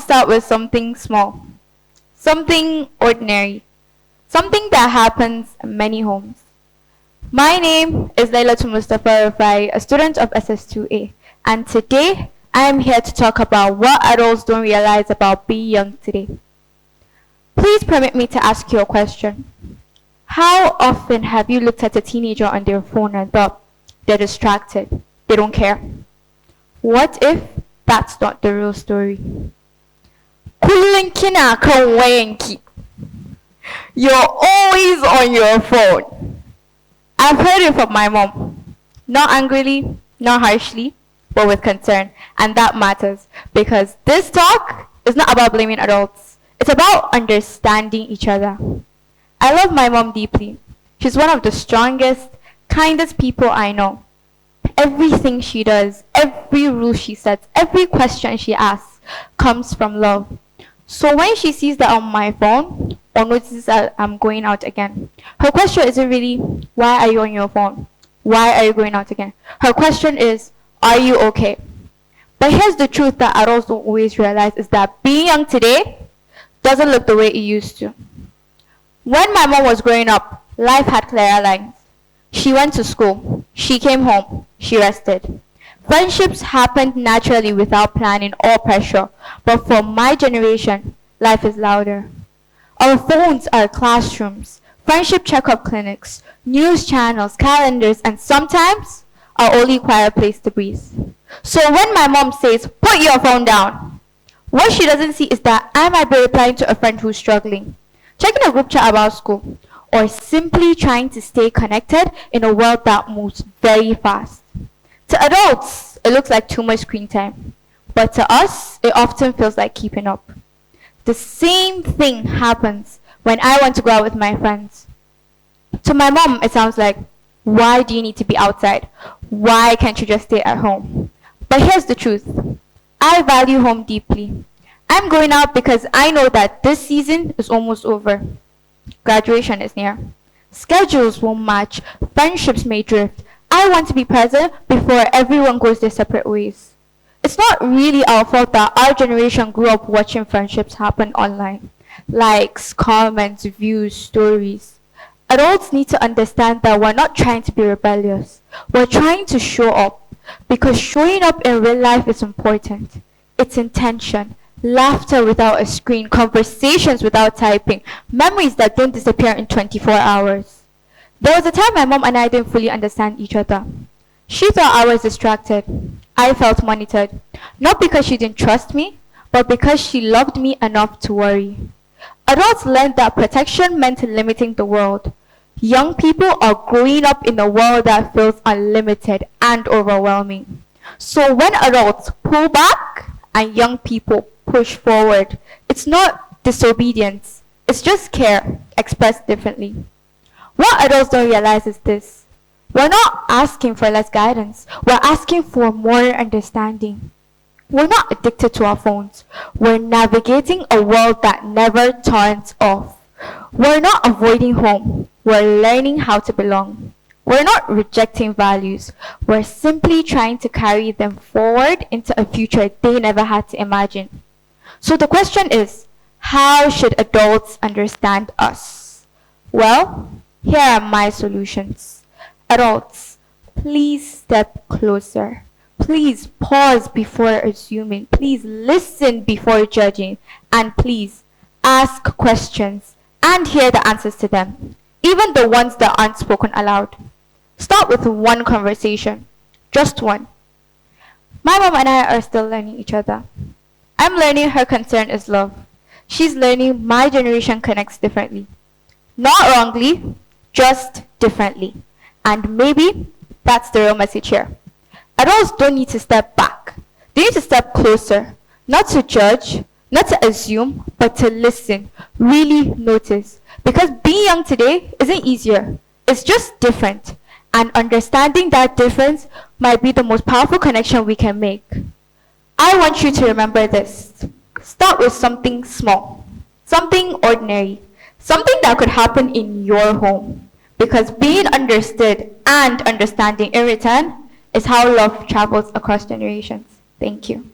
start with something small, something ordinary, something that happens in many homes. My name is Laila Mustafa Rafai, a student of SS2A, and today I am here to talk about what adults don't realize about being young today. Please permit me to ask you a question. How often have you looked at a teenager on their phone and thought, they're distracted, they don't care? What if that's not the real story? Kullum kina kan wayanki. You're always on your phone. I've heard it from my mom. Not angrily, not harshly, but with concern. And that matters because this talk is not about blaming adults. It's about understanding each other. I love my mom deeply. She's one of the strongest, kindest people I know. Everything she does, every rule she sets, every question she asks comes from love. So when she sees that on my phone or notices that I'm going out again, her question isn't really, why are you on your phone? Why are you going out again? Her question is, are you okay? But here's the truth that adults don't always realize is that being young today doesn't look the way it used to. When my mom was growing up, life had clearer lines. She went to school, she came home, she rested. Friendships happened naturally without planning or pressure, but for my generation, life is louder. Our phones are classrooms, friendship checkup clinics, news channels, calendars, and sometimes our only quiet place to breathe. So when my mom says, put your phone down, what she doesn't see is that I might be replying to a friend who's struggling, checking a group chat about school, or simply trying to stay connected in a world that moves very fast. To adults, it looks like too much screen time, but to us, it often feels like keeping up. The same thing happens when I want to go out with my friends. To my mom, it sounds like, why do you need to be outside? Why can't you just stay at home? But here's the truth. I value home deeply. I'm going out because I know that this season is almost over. Graduation is near. Schedules won't match. Friendships may drift. I want to be present before everyone goes their separate ways. It's not really our fault that our generation grew up watching friendships happen online. Likes, comments, views, stories. Adults need to understand that we're not trying to be rebellious. We're trying to show up because showing up in real life is important. It's intention. Laughter without a screen, conversations without typing, memories that don't disappear in 24 hours. There was a time my mom and I didn't fully understand each other. She thought I was distracted. I felt monitored. Not because she didn't trust me, but because she loved me enough to worry. Adults learned that protection meant limiting the world. Young people are growing up in a world that feels unlimited and overwhelming. So when adults pull back and young people push forward, it's not disobedience, it's just care expressed differently. What adults don't realize is this. We're not asking for less guidance, we're asking for more understanding. We're not addicted to our phones, we're navigating a world that never turns off. We're not avoiding home, we're learning how to belong. We're not rejecting values, we're simply trying to carry them forward into a future they never had to imagine. So the question is, how should adults understand us? Well, here are my solutions. Adults, please step closer. Please pause before assuming. Please listen before judging. And please ask questions and hear the answers to them, even the ones that aren't spoken aloud. Start with one conversation, just one. My mom and I are still learning each other. I'm learning her concern is love. She's learning my generation connects differently. Not wrongly, just differently. And maybe that's the real message here. Adults don't need to step back. They need to step closer. Not to judge, not to assume, but to listen. Really notice. Because being young today isn't easier. It's just different. And understanding that difference might be the most powerful connection we can make. I want you to remember this. Start with something small, something ordinary, something that could happen in your home. Because being understood and understanding in return is how love travels across generations. Thank you.